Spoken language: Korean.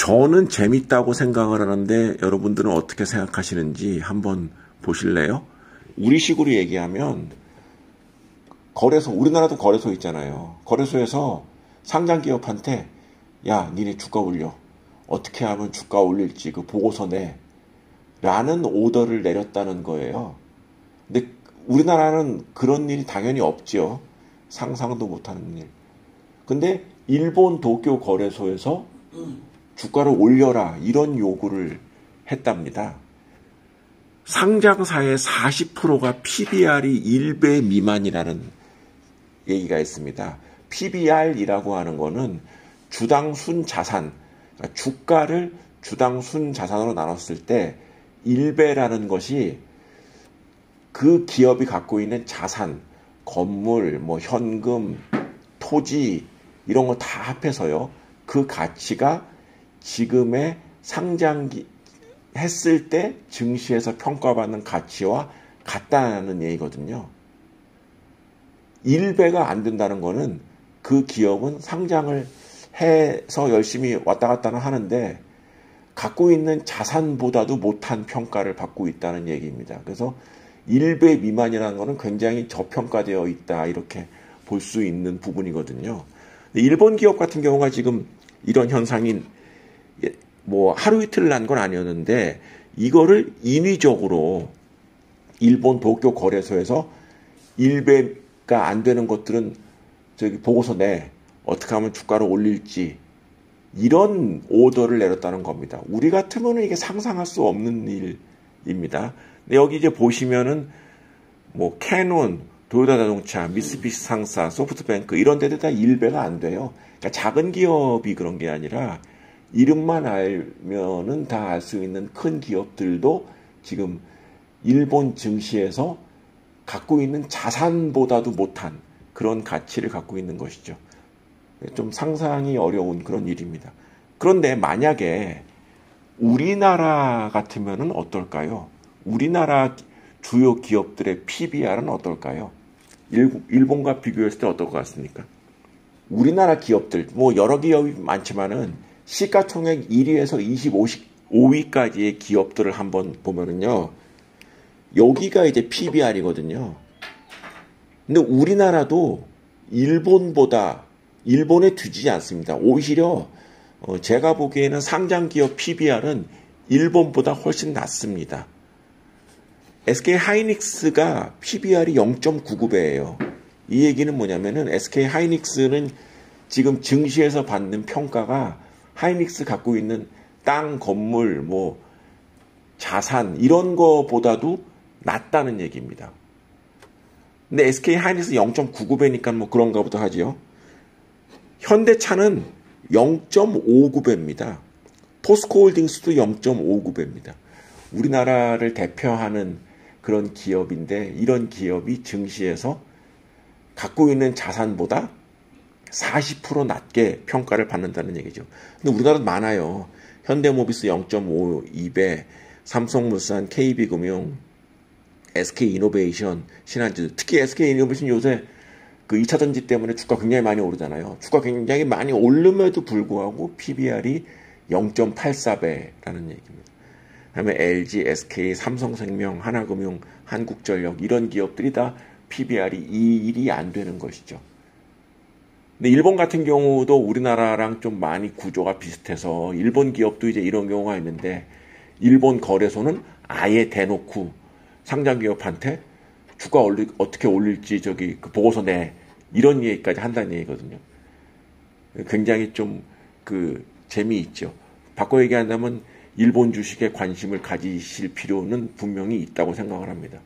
저는 재밌다고 생각을 하는데 여러분들은 어떻게 생각하시는지 한번 보실래요? 우리식으로 얘기하면 거래소, 우리나라도 거래소 있잖아요. 거래소에서 상장기업한테 야, 니네 주가 올려. 어떻게 하면 주가 올릴지 그 보고서 내. 라는 오더를 내렸다는 거예요. 근데 우리나라는 그런 일이 당연히 없죠. 상상도 못하는 일. 근데 일본 도쿄 거래소에서 주가를 올려라 이런 요구를 했답니다. 상장사의 40%가 PBR이 1배 미만이라는 얘기가 있습니다. PBR이라고 하는 거는 주당 순자산, 그러니까 주가를 주당 순자산으로 나눴을 때 1배라는 것이 그 기업이 갖고 있는 자산, 건물, 뭐 현금, 토지 이런 거 다 합해서요. 그 가치가 지금의 했을 때 증시에서 평가받는 가치와 같다는 얘기거든요. 1배가 안 된다는 거는 그 기업은 상장을 해서 열심히 왔다 갔다 하는데 갖고 있는 자산보다도 못한 평가를 받고 있다는 얘기입니다. 그래서 1배 미만이라는 것은 굉장히 저평가되어 있다 이렇게 볼 수 있는 부분이거든요. 일본 기업 같은 경우가 지금 이런 현상이 뭐 하루 이틀 난 건 아니었는데 이거를 인위적으로 일본 도쿄 거래소에서 1배가 안 되는 것들은 저기 보고서 내 어떻게 하면 주가를 올릴지 이런 오더를 내렸다는 겁니다. 우리 같으면 이게 상상할 수 없는 일입니다. 근데 여기 이제 보시면은 뭐 캐논, 도요타 자동차, 미쓰비시 상사, 소프트뱅크 이런 데도 다 1배가 안 돼요. 그러니까 작은 기업이 그런 게 아니라 이름만 알면은 다 알 수 있는 큰 기업들도 지금 일본 증시에서 갖고 있는 자산보다도 못한 그런 가치를 갖고 있는 것이죠. 좀 상상이 어려운 그런 일입니다. 그런데 만약에 우리나라 같으면은 어떨까요? 우리나라 주요 기업들의 PBR은 어떨까요? 일본과 비교했을 때 어떨 것 같습니까? 우리나라 기업들, 뭐 여러 기업이 많지만은 시가총액 1위에서 25위까지의 기업들을 한번 보면은요, 여기가 이제 PBR이거든요. 근데 우리나라도 일본에 뒤지지 않습니다. 오히려 제가 보기에는 상장기업 PBR은 일본보다 훨씬 낮습니다. SK 하이닉스가 PBR이 0.99배예요. 이 얘기는 뭐냐면은 SK 하이닉스는 지금 증시에서 받는 평가가 하이닉스 갖고 있는 땅, 건물, 뭐 자산 이런 거보다도 낮다는 얘기입니다. 근데 SK 하이닉스 0.99배니까 뭐 그런가 보다 하지요. 현대차는 0.59배입니다. 포스코홀딩스도 0.59배입니다. 우리나라를 대표하는 그런 기업인데 이런 기업이 증시에서 갖고 있는 자산보다 40% 낮게 평가를 받는다는 얘기죠. 근데 우리나라도 많아요. 현대모비스 0.52배, 삼성물산, KB금융, SK이노베이션, 신한지수. 특히 SK이노베이션 요새 그 2차 전지 때문에 주가 굉장히 많이 오르잖아요. 주가 굉장히 많이 오름에도 불구하고 PBR이 0.84배라는 얘기입니다. 그다음에 LG, SK, 삼성생명, 하나금융, 한국전력 이런 기업들이 다 PBR이 2일이 안 되는 것이죠. 근데 일본 같은 경우도 우리나라랑 좀 많이 구조가 비슷해서 일본 기업도 이제 이런 경우가 있는데 일본 거래소는 아예 대놓고 상장기업한테 주가 어떻게 올릴지 저기 그 보고서 내 이런 얘기까지 한다는 얘기거든요. 굉장히 좀 그 재미있죠. 바꿔 얘기한다면 일본 주식에 관심을 가지실 필요는 분명히 있다고 생각을 합니다.